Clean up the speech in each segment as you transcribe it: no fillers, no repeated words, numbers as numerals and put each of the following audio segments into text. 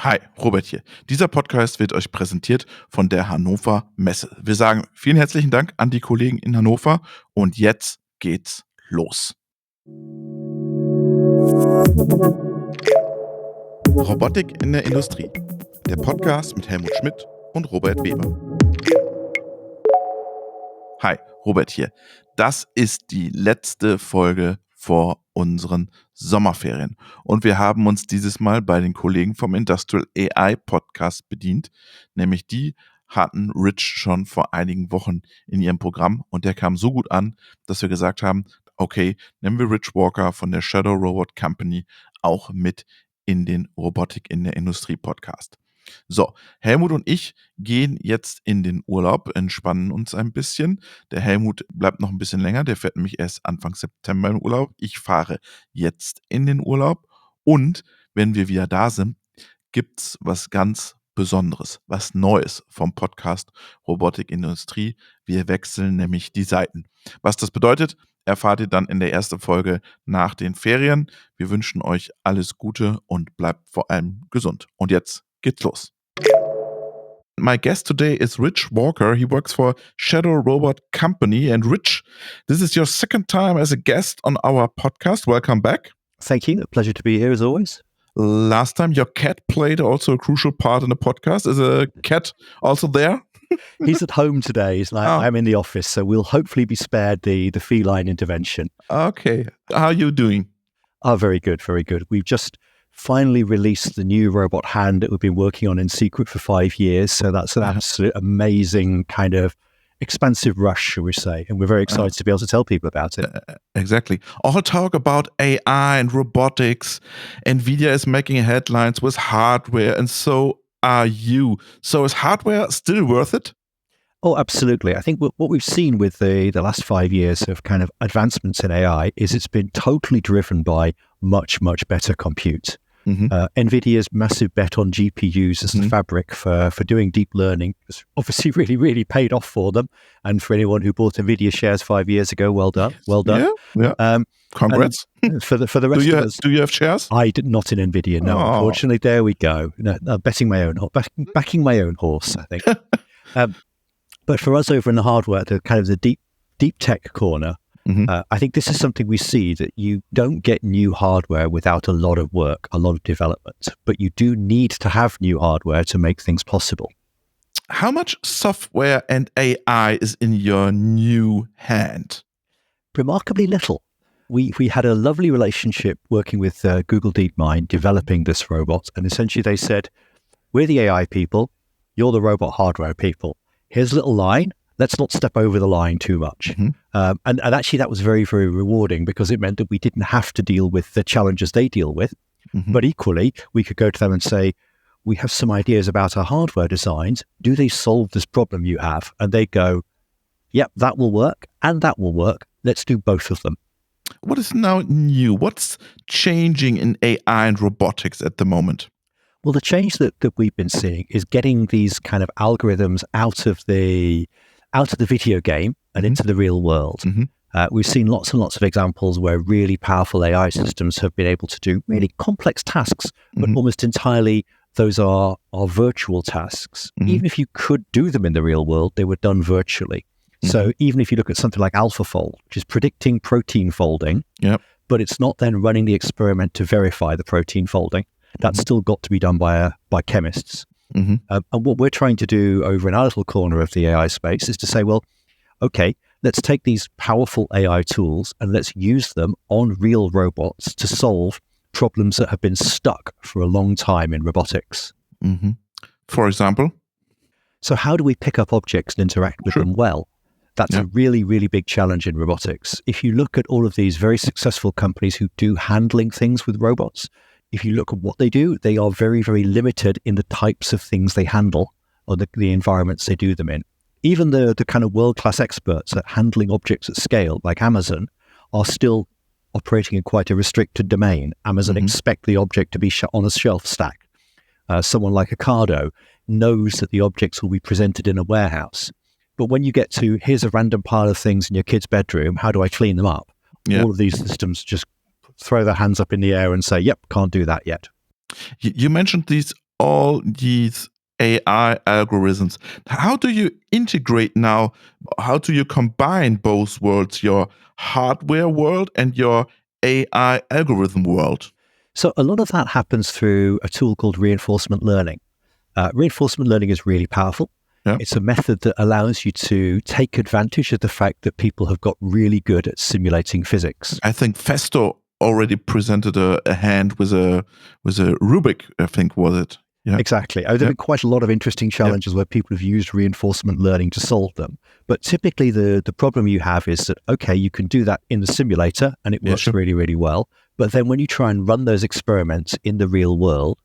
Hi, Robert hier. Dieser Podcast wird euch präsentiert von der Hannover Messe. Wir sagen vielen herzlichen Dank an die Kollegen in Hannover und jetzt geht's los. Robotik in der Industrie. Der Podcast mit Helmut Schmidt und Robert Weber. Hi, Robert hier. Das ist die letzte Folge vor unseren Sommerferien. Und wir haben uns dieses Mal bei den Kollegen vom Industrial AI Podcast bedient. Nämlich die hatten Rich schon vor einigen Wochen in ihrem Programm und der kam so gut an, dass wir gesagt haben, okay, nehmen wir Rich Walker von der Shadow Robot Company auch mit in den Robotik in der Industrie Podcast. So, Helmut und ich gehen jetzt in den Urlaub, entspannen uns ein bisschen. Der Helmut bleibt noch ein bisschen länger, der fährt nämlich erst Anfang September in Urlaub. Ich fahre jetzt in den Urlaub und wenn wir wieder da sind, gibt's was ganz Besonderes, was Neues vom Podcast Robotik Industrie. Wir wechseln nämlich die Seiten. Was das bedeutet, erfahrt ihr dann in der ersten Folge nach den Ferien. Wir wünschen euch alles Gute und bleibt vor allem gesund. Und jetzt geht's los. My guest today is Rich Walker. He works for Shadow Robot Company. And Rich, this is your second time as a guest on our podcast. Welcome back. Thank you. A pleasure to be here as always. Last time your cat played also a crucial part in the podcast. Is a cat also there? He's at home today. I'm in the office, so we'll hopefully be spared the feline intervention. Okay. How are you doing? Oh, very good, very good. We've just finally released the new robot hand that we've been working on in secret for 5 years. So that's an absolute amazing kind of expansive rush, shall we say. And we're very excited to be able to tell people about it. Exactly. All talk about AI and robotics. NVIDIA is making headlines with hardware, and so are you. So is hardware still worth it? Oh, absolutely. I think what we've seen with the last 5 years of kind of advancements in AI is it's been totally driven by much, much better compute. Mm-hmm. NVIDIA's massive bet on GPUs as the fabric for doing deep learning has obviously really, really paid off for them. And for anyone who bought NVIDIA shares 5 years ago, well done. Well done. Yeah. Congrats. For the rest of us, do you have shares? I did not in NVIDIA, no. Oh. Unfortunately, there we go. No, backing my own horse, I think. But for us over in the hardware, the kind of the deep tech corner, I think this is something we see, that you don't get new hardware without a lot of work, a lot of development, but you do need to have new hardware to make things possible. How much software and AI is in your new hand? Remarkably little. We had a lovely relationship working with Google DeepMind developing this robot, and essentially they said, we're the AI people, you're the robot hardware people. Here's a little line. Let's not step over the line too much. And actually that was very, very rewarding, because it meant that we didn't have to deal with the challenges they deal with. But equally, we could go to them and say, we have some ideas about our hardware designs. Do they solve this problem you have? And they go, yep, that will work and that will work. Let's do both of them. What is now new? What's changing in AI and robotics at the moment? Well, the change that we've been seeing is getting these kind of algorithms out of the video game and into the real world. We've seen lots and lots of examples where really powerful AI systems have been able to do really complex tasks, but almost entirely those are virtual tasks. Even if you could do them in the real world, they were done virtually. So even if you look at something like AlphaFold, which is predicting protein folding, but it's not then running the experiment to verify the protein folding, that's still got to be done by chemists. And what we're trying to do over in our little corner of the AI space is to say, well, okay, let's take these powerful AI tools and let's use them on real robots to solve problems that have been stuck for a long time in robotics. For example? So how do we pick up objects and interact with them well? That's a really, really big challenge in robotics. If you look at all of these very successful companies who do handling things with robots, if you look at what they do, they are very, very limited in the types of things they handle or the environments they do them in. Even the kind of world-class experts at handling objects at scale, like Amazon, are still operating in quite a restricted domain. Amazon expect the object to be on a shelf stack. Someone like Ocado knows that the objects will be presented in a warehouse. But when you get to, here's a random pile of things in your kid's bedroom, how do I clean them up? All of these systems just throw their hands up in the air and say, yep, can't do that yet. You mentioned these all these AI algorithms, how do you integrate now? How do you combine both worlds, your hardware world and your AI algorithm world? So a lot of that happens through a tool called reinforcement learning. Reinforcement learning is really powerful. Yeah. It's a method that allows you to take advantage of the fact that people have got really good at simulating physics. I think Festo already presented a hand with a Rubik, I think, was it? Yeah. Exactly. There have been quite a lot of interesting challenges where people have used reinforcement learning to solve them. But typically the problem you have is that, okay, you can do that in the simulator and it works really, really well. But then when you try and run those experiments in the real world,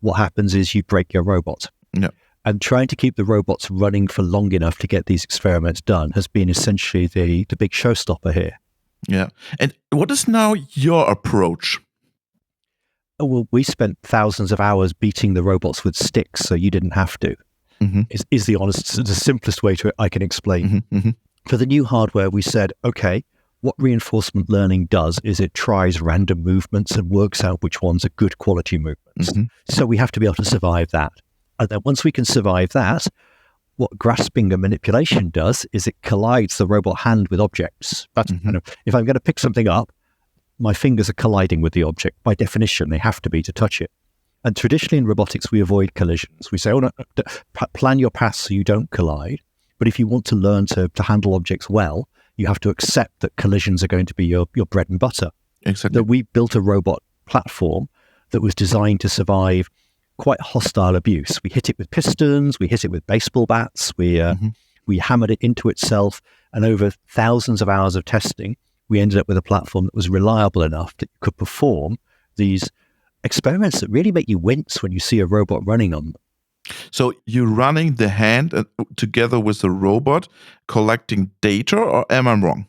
what happens is you break your robot. Yeah. And trying to keep the robots running for long enough to get these experiments done has been essentially the big showstopper here. Yeah. And what is now your approach? Oh, well, we spent thousands of hours beating the robots with sticks, so you didn't have to. Mm-hmm. Is the simplest way I can explain. Mm-hmm. Mm-hmm. For the new hardware, we said, okay, what reinforcement learning does is it tries random movements and works out which ones are good quality movements. Mm-hmm. So we have to be able to survive that. And then once we can survive that, what grasping and manipulation does is it collides the robot hand with objects. That's kind of, if I'm going to pick something up, my fingers are colliding with the object. By definition, they have to be to touch it. And traditionally in robotics, we avoid collisions. We say, oh, no, plan your path so you don't collide. But if you want to learn to handle objects well, you have to accept that collisions are going to be your bread and butter. Exactly. That we built a robot platform that was designed to survive quite hostile abuse. We hit it with pistons, we hit it with baseball bats, we hammered it into itself, and over thousands of hours of testing, we ended up with a platform that was reliable enough that you could perform these experiments that really make you wince when you see a robot running on them. So you're running the hand together with the robot, collecting data, or am I wrong?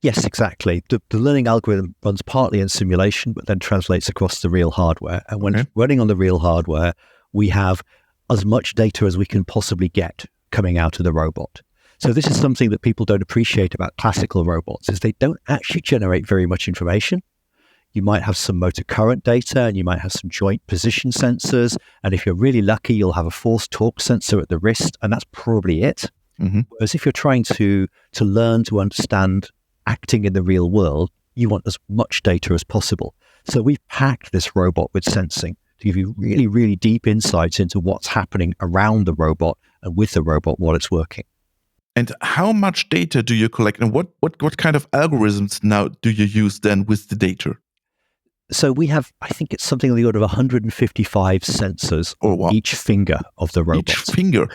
Yes, exactly. The learning algorithm runs partly in simulation, but then translates across the real hardware. And when it's running on the real hardware, we have as much data as we can possibly get coming out of the robot. So this is something that people don't appreciate about classical robots, is they don't actually generate very much information. You might have some motor current data, and you might have some joint position sensors. And if you're really lucky, you'll have a force torque sensor at the wrist, and that's probably it. Mm-hmm. Whereas if you're trying to learn to understand acting in the real world, you want as much data as possible. So we've packed this robot with sensing to give you really, really deep insights into what's happening around the robot and with the robot while it's working. And how much data do you collect, and what kind of algorithms now do you use then with the data? So we have, I think it's something on the order of 155 sensors on each finger of the robot. Each finger?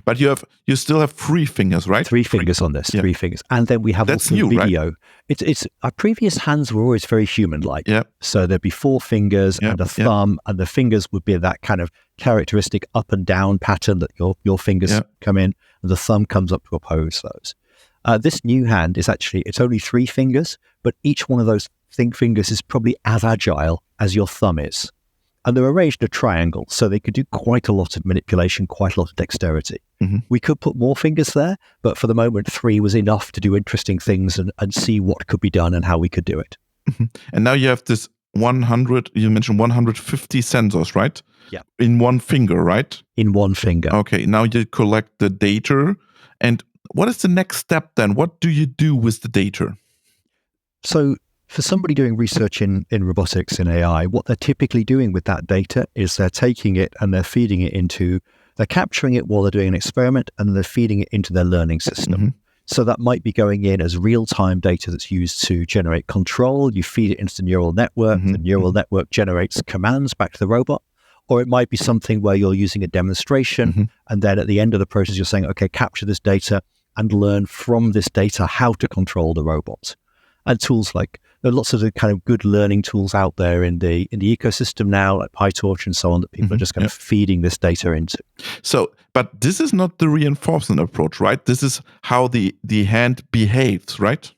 But you still have 3 fingers, right? 3 fingers on this, 3 fingers. And then we have That's also new, video. Right? It's our previous hands were always very human-like. Yeah. So there'd be 4 fingers and a thumb, and the fingers would be that kind of characteristic up and down pattern that your fingers come in, and the thumb comes up to oppose those. This new hand is actually, it's only 3 fingers, but each one of those fingers is probably as agile as your thumb is. And they're arranged in a triangle, so they could do quite a lot of manipulation, quite a lot of dexterity. Mm-hmm. We could put more fingers there, but for the moment, 3 was enough to do interesting things and see what could be done and how we could do it. Mm-hmm. And now you have this 100, you mentioned 150 sensors, right? Yeah. In one finger, right? In one finger. Okay, now you collect the data. And what is the next step then? What do you do with the data? So for somebody doing research in robotics and AI, what they're typically doing with that data is they're taking it and they're feeding it into, they're capturing it while they're doing an experiment, and they're feeding it into their learning system. Mm-hmm. So that might be going in as real-time data that's used to generate control. You feed it into the neural network. Mm-hmm. The neural network generates commands back to the robot. Or it might be something where you're using a demonstration, and then at the end of the process, you're saying, okay, capture this data and learn from this data how to control the robot. And tools like, there are lots of the kind of good learning tools out there in the ecosystem now, like PyTorch and so on, that people are just kind of feeding this data into. So, but this is not the reinforcement approach, right? This is how the hand behaves, right?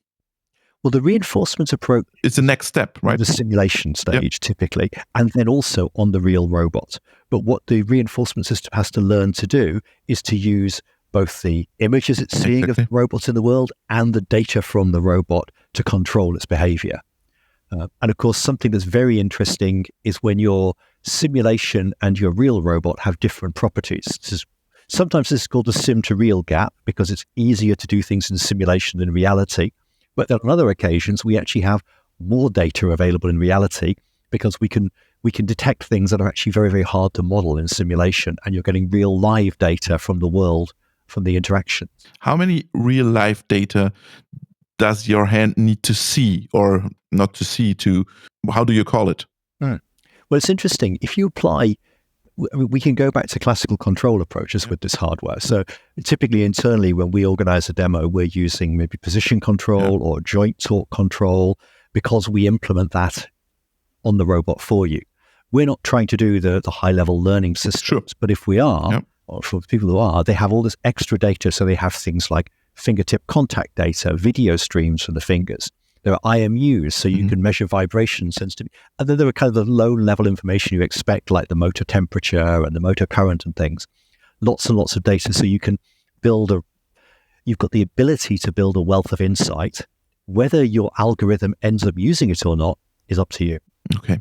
Well, the reinforcement approach is the next step, right? The simulation stage, typically, and then also on the real robot. But what the reinforcement system has to learn to do is to use both the images it's seeing of the robots in the world and the data from the robot to control its behavior. And of course, something that's very interesting is when you're simulation and your real robot have different properties. Sometimes this is called the sim to real gap because it's easier to do things in simulation than reality. But then on other occasions, we actually have more data available in reality because we can detect things that are actually very, very hard to model in simulation, and you're getting real live data from the world, from the interaction. How many real life data does your hand need to see or not to see to, how do you call it? Well, it's interesting. If you apply, we can go back to classical control approaches with this hardware. So typically internally, when we organize a demo, we're using maybe position control or joint torque control because we implement that on the robot for you. We're not trying to do the high-level learning systems, but if we are, or for people who are, they have all this extra data. So they have things like fingertip contact data, video streams from the fingers. There are IMUs, so you can measure vibration sensitivity. And then there are kind of the low-level information you expect, like the motor temperature and the motor current and things. Lots and lots of data, so you can you've got the ability to build a wealth of insight. Whether your algorithm ends up using it or not is up to you. Okay.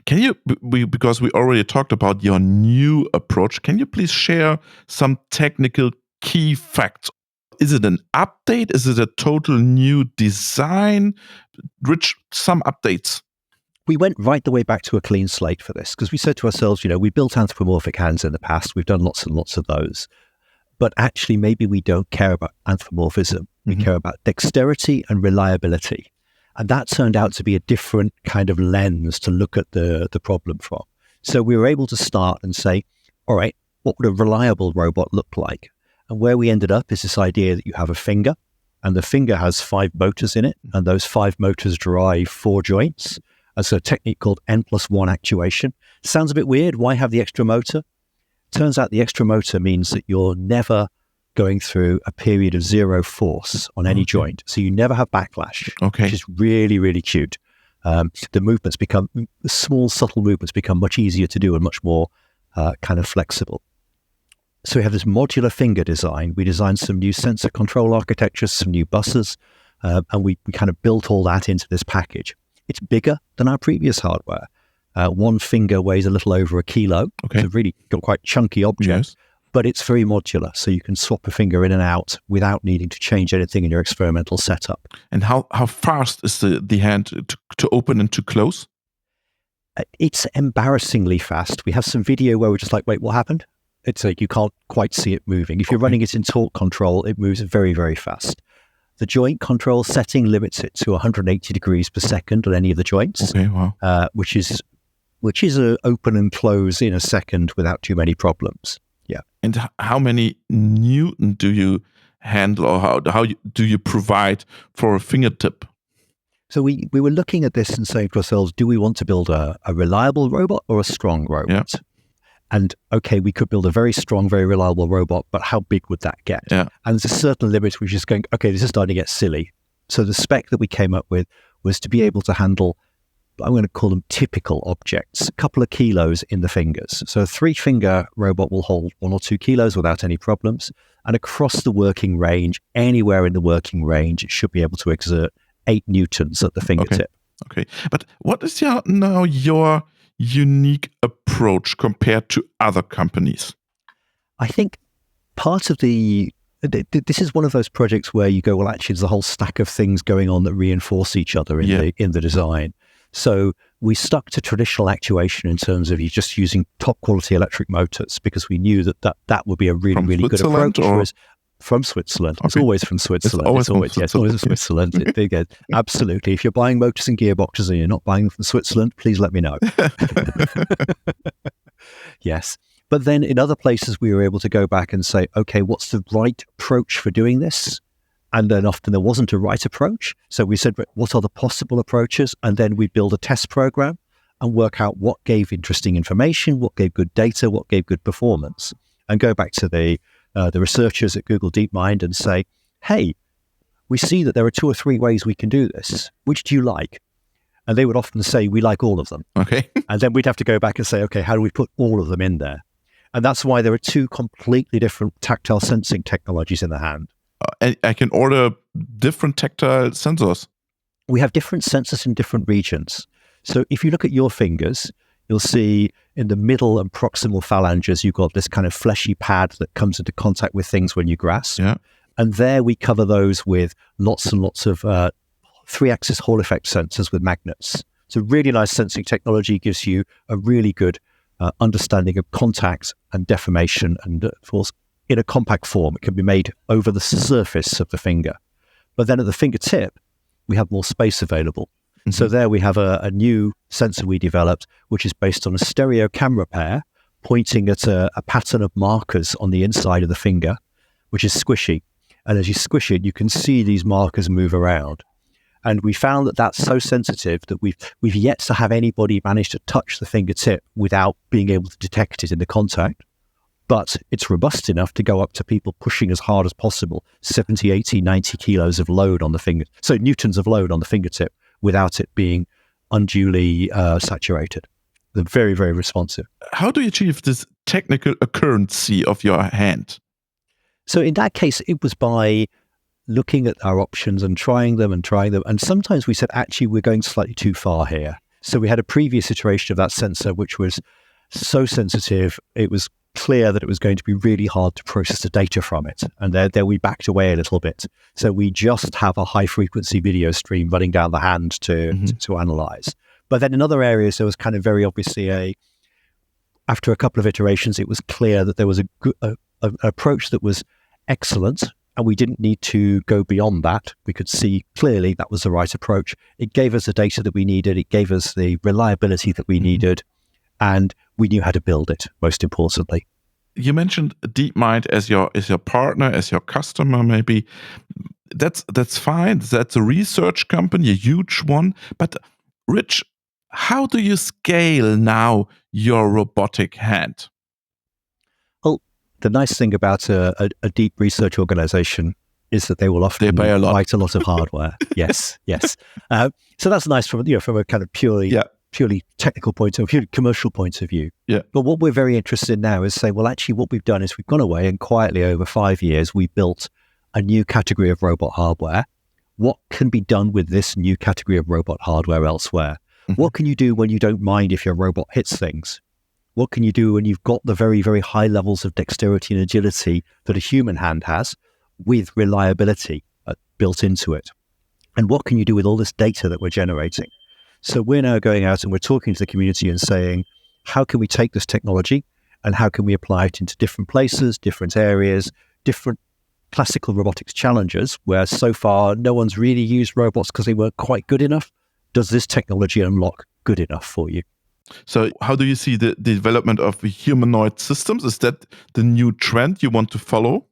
Can you, because we already talked about your new approach, can you please share some technical key facts? Is it an update? Is it a total new design? Rich, some updates. We went right the way back to a clean slate for this because we said to ourselves, we built anthropomorphic hands in the past. We've done lots and lots of those. But actually, maybe we don't care about anthropomorphism. We care about dexterity and reliability. And that turned out to be a different kind of lens to look at the problem from. So we were able to start and say, all right, what would a reliable robot look like? And where we ended up is this idea that you have a finger, and the finger has 5 motors in it, and those 5 motors drive 4 joints. And so a technique called N+1 actuation. Sounds a bit weird. Why have the extra motor? Turns out the extra motor means that you're never going through a period of zero force on any joint. So you never have backlash, which is really, really cute. The small, subtle movements become much easier to do and much more kind of flexible. So we have this modular finger design. We designed some new sensor control architectures, some new buses, and we kind of built all that into this package. It's bigger than our previous hardware. One finger weighs a little over 1 kilo. It's a really quite chunky object, but it's very modular. So you can swap a finger in and out without needing to change anything in your experimental setup. And how fast is the hand to open and to close? It's embarrassingly fast. We have some video where we're just like, wait, what happened? It's like you can't quite see it moving. If you're running it in torque control, it moves very, very fast. The joint control setting limits it to 180 degrees per second on any of the joints, which is a open and close in a second without too many problems. Yeah. And how many Newton do you handle, or how do you provide for a fingertip? So we were looking at this and saying to ourselves, do we want to build a reliable robot or a strong robot? Yeah. And we could build a very strong, very reliable robot, but how big would that get? Yeah. And there's a certain limit which is going, this is starting to get silly. So the spec that we came up with was to be able to handle, I'm going to call them typical objects, a couple of kilos in the fingers. So a 3-finger robot will hold 1 or 2 kilos without any problems. And across the working range, anywhere in the working range, it should be able to exert 8 newtons at the fingertip. Okay. But what is your unique approach compared to other companies? I think part of this is one of those projects where you go, well, actually, there's a whole stack of things going on that reinforce each other in the design. So we stuck to traditional actuation in terms of you just using top quality electric motors because we knew that would be a really, really good approach. From Switzerland. Okay. It's always from Switzerland. It's always from Switzerland. Absolutely. If you're buying motors and gearboxes and you're not buying them from Switzerland, please let me know. Yes. But then in other places, we were able to go back and say, okay, what's the right approach for doing this? And then often there wasn't a right approach. So we said, what are the possible approaches? And then we build a test program and work out what gave interesting information, what gave good data, what gave good performance. And go back to the researchers at Google DeepMind and say, hey, we see that there are 2 or 3 ways we can do this. Which do you like? And they would often say, we like all of them. Okay. And then we'd have to go back and say, okay, how do we put all of them in there? And that's why there are 2 completely different tactile sensing technologies in the hand. I can order different tactile sensors. We have different sensors in different regions. So if you look at your fingers, you'll see in the middle and proximal phalanges, you've got this kind of fleshy pad that comes into contact with things when you grasp. Yeah. And there we cover those with lots and lots of 3-axis Hall effect sensors with magnets. So really nice sensing technology, gives you a really good understanding of contact and deformation. And of course, in a compact form, it can be made over the surface of the finger. But then at the fingertip, we have more space available. Mm-hmm. So there we have a new sensor we developed, which is based on a stereo camera pair pointing at a pattern of markers on the inside of the finger, which is squishy. And as you squish it, you can see these markers move around. And we found that that's so sensitive that we've yet to have anybody manage to touch the fingertip without being able to detect it in the contact. But it's robust enough to go up to people pushing as hard as possible, 70, 80, 90 kilos of load on the finger. So newtons of load on the fingertip without it being unduly saturated. They're very, very responsive. How do you achieve this technical accuracy of your hand? So in that case, it was by looking at our options and trying them. And sometimes we said, actually, we're going slightly too far here. So we had a previous iteration of that sensor, which was so sensitive, it was clear that it was going to be really hard to process the data from it. And there we backed away a little bit. So we just have a high frequency video stream running down the hand to analyze. But then in other areas, there was kind of very obviously after a couple of iterations, it was clear that there was an approach that was excellent. And we didn't need to go beyond that. We could see clearly that was the right approach. It gave us the data that we needed. It gave us the reliability that we needed. And we knew how to build it, most importantly. You mentioned DeepMind as your partner, as your customer, maybe. That's fine. That's a research company, a huge one. But Rich, how do you scale now your robotic hand? Well, the nice thing about a deep research organization is that they will often buy quite a lot of hardware. Yes. So that's nice from a kind of purely technical point of view, commercial point of view. Yeah. But what we're very interested in now is say, well, actually, what we've done is we've gone away and quietly over 5 years, we built a new category of robot hardware. What can be done with this new category of robot hardware elsewhere? Mm-hmm. What can you do when you don't mind if your robot hits things? What can you do when you've got the very, very high levels of dexterity and agility that a human hand has with reliability built into it? And what can you do with all this data that we're generating? So we're now going out and we're talking to the community and saying, how can we take this technology and how can we apply it into different places, different areas, different classical robotics challenges where so far no one's really used robots because they weren't quite good enough? Does this technology unlock good enough for you? So how do you see the development of humanoid systems? Is that the new trend you want to follow?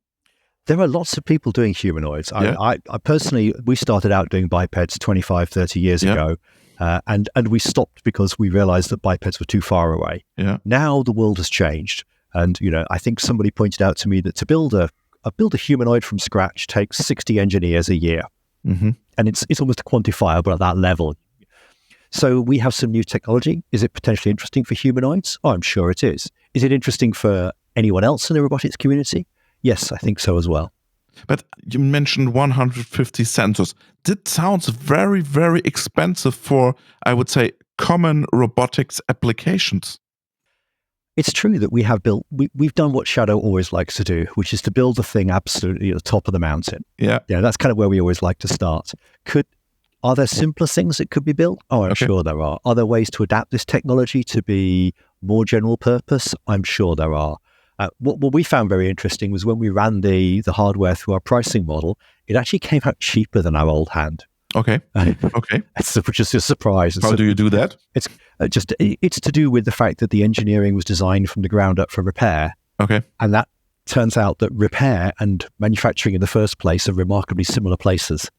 There are lots of people doing humanoids. Yeah. I personally, we started out doing bipeds 25, 30 years ago. And we stopped because we realized that bipeds were too far away. Yeah. Now the world has changed. And, I think somebody pointed out to me that to build a humanoid from scratch takes 60 engineers a year. Mm-hmm. And it's almost quantifiable at that level. So we have some new technology. Is it potentially interesting for humanoids? Oh, I'm sure it is. Is it interesting for anyone else in the robotics community? Yes, I think so as well. But you mentioned 150 sensors. That sounds very, very expensive for, I would say, common robotics applications. It's true that we've done what Shadow always likes to do, which is to build the thing absolutely at the top of the mountain. Yeah, that's kind of where we always like to start. Are there simpler things that could be built? Oh, I'm sure there are. Are there ways to adapt this technology to be more general purpose? I'm sure there are. What we found very interesting was when we ran the hardware through our pricing model, it actually came out cheaper than our old hand. Okay. It's just a surprise. How do you do that? It's to do with the fact that the engineering was designed from the ground up for repair. Okay. And that turns out that repair and manufacturing in the first place are remarkably similar places.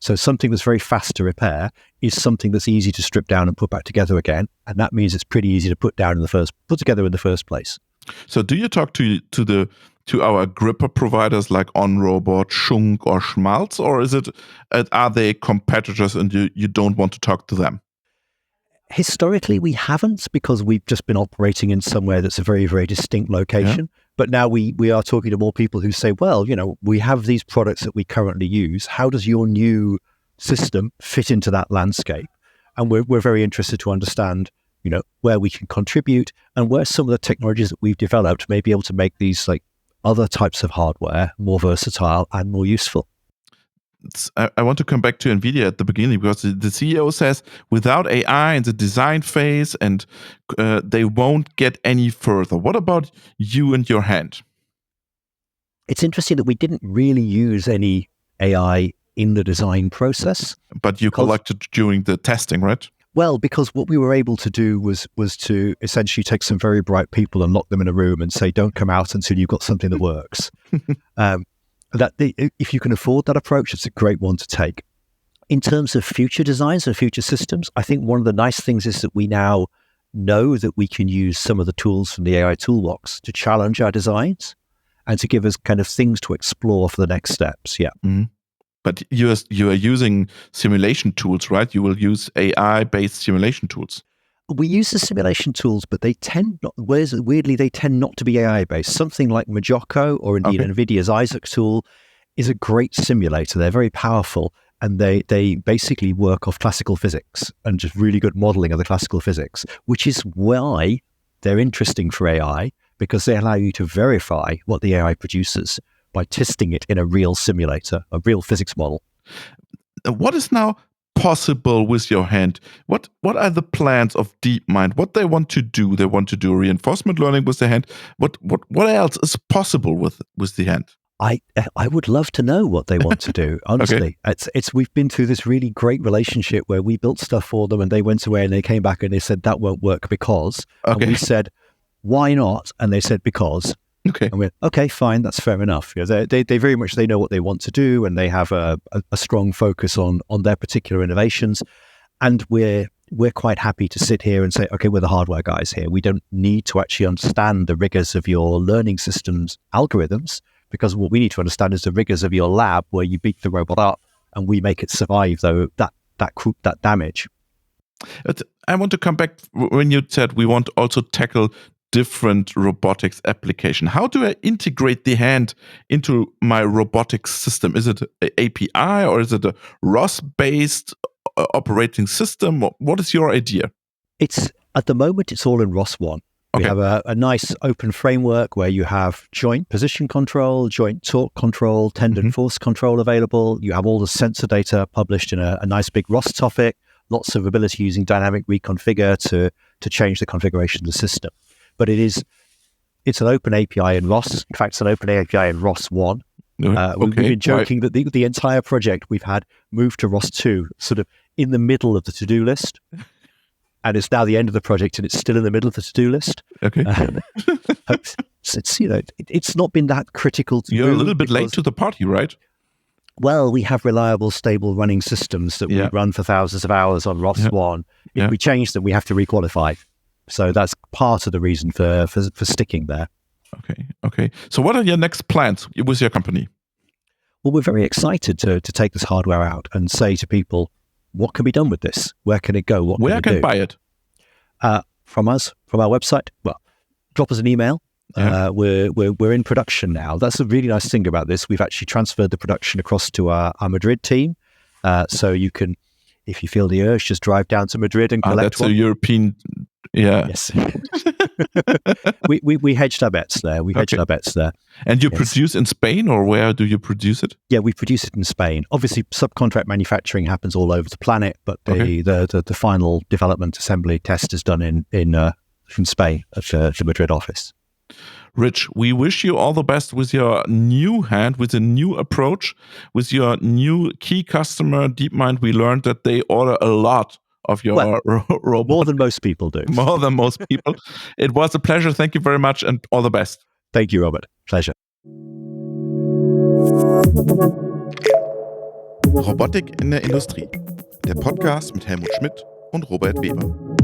So something that's very fast to repair is something that's easy to strip down and put back together again. And that means it's pretty easy to put together in the first place. So do you talk to our gripper providers like OnRobot, Schunk or Schmalz, or are they competitors and you don't want to talk to them? Historically, we haven't, because we've just been operating in somewhere that's a very, very distinct location. Yeah. But now we are talking to more people who say, well, we have these products that we currently use. How does your new system fit into that landscape? And we're very interested to understand, where we can contribute and where some of the technologies that we've developed may be able to make these like other types of hardware more versatile and more useful. I want to come back to NVIDIA at the beginning, because the CEO says without AI in the design phase, and they won't get any further. What about you and your hand? It's interesting that we didn't really use any AI in the design process. But you collected during the testing, right? Well, because what we were able to do was to essentially take some very bright people and lock them in a room and say, don't come out until you've got something that works. If you can afford that approach, it's a great one to take. In terms of future designs and future systems, I think one of the nice things is that we now know that we can use some of the tools from the AI toolbox to challenge our designs and to give us kind of things to explore for the next steps. Yeah. Mm-hmm. But you are using simulation tools, right? You will use AI-based simulation tools. We use the simulation tools, but they tend not to be AI-based. Something like Majocco or indeed NVIDIA's Isaac tool is a great simulator. They're very powerful, and they basically work off classical physics and just really good modeling of the classical physics, which is why they're interesting for AI, because they allow you to verify what the AI produces by testing it in a real simulator, a real physics model. What is now possible with your hand? What are the plans of DeepMind? What they want to do? They want to do reinforcement learning with the hand. What else is possible with the hand? I would love to know what they want to do. Honestly, it's we've been through this really great relationship where we built stuff for them and they went away and they came back and they said that won't work because, and we said why not? And they said because. Okay. And we're okay, fine, that's fair enough. They very much they know what they want to do, and they have a strong focus on their particular innovations. And we're quite happy to sit here and say, okay, we're the hardware guys here. We don't need to actually understand the rigors of your learning systems algorithms, because what we need to understand is the rigors of your lab, where you beat the robot up and we make it survive that damage. But I want to come back when you said we want to also tackle different robotics application. How do I integrate the hand into my robotics system? Is it an API or is it a ROS-based operating system? What is your idea? At the moment, it's all in ROS 1. We have a nice open framework where you have joint position control, joint torque control, tendon force control available. You have all the sensor data published in a nice big ROS topic, lots of ability using dynamic reconfigure to change the configuration of the system. But it's an open API in ROS. In fact, it's an open API in ROS 1. We've been joking that the entire project we've had moved to ROS 2, sort of in the middle of the to-do list. And it's now the end of the project and it's still in the middle of the to-do list. Okay. It's not been that critical to You're a little bit late to the party, right? Well, we have reliable, stable running systems that we run for thousands of hours on ROS 1. If we change them, we have to requalify. So that's part of the reason for sticking there. Okay. So what are your next plans with your company? Well, we're very excited to take this hardware out and say to people, what can be done with this? Where can it go? Where can I buy it? From us, from our website. Well, drop us an email. We're in production now. That's a really nice thing about this. We've actually transferred the production across to our Madrid team. So you can, if you feel the urge, just drive down to Madrid and collect one. That's a European. Yeah. Yes. we hedged our bets there. And you produce in Spain, or where do you produce it? Yeah, we produce it in Spain. Obviously, subcontract manufacturing happens all over the planet, but the final development, assembly, test is done in Spain at the Madrid office. Rich, we wish you all the best with your new hand, with a new approach, with your new key customer, DeepMind. We learned that they order a lot of your robot. More than most people do. More than most people. It was a pleasure. Thank you very much and all the best. Thank you, Robert. Pleasure. Robotik in der Industrie. Der Podcast mit Helmut Schmidt und Robert Weber.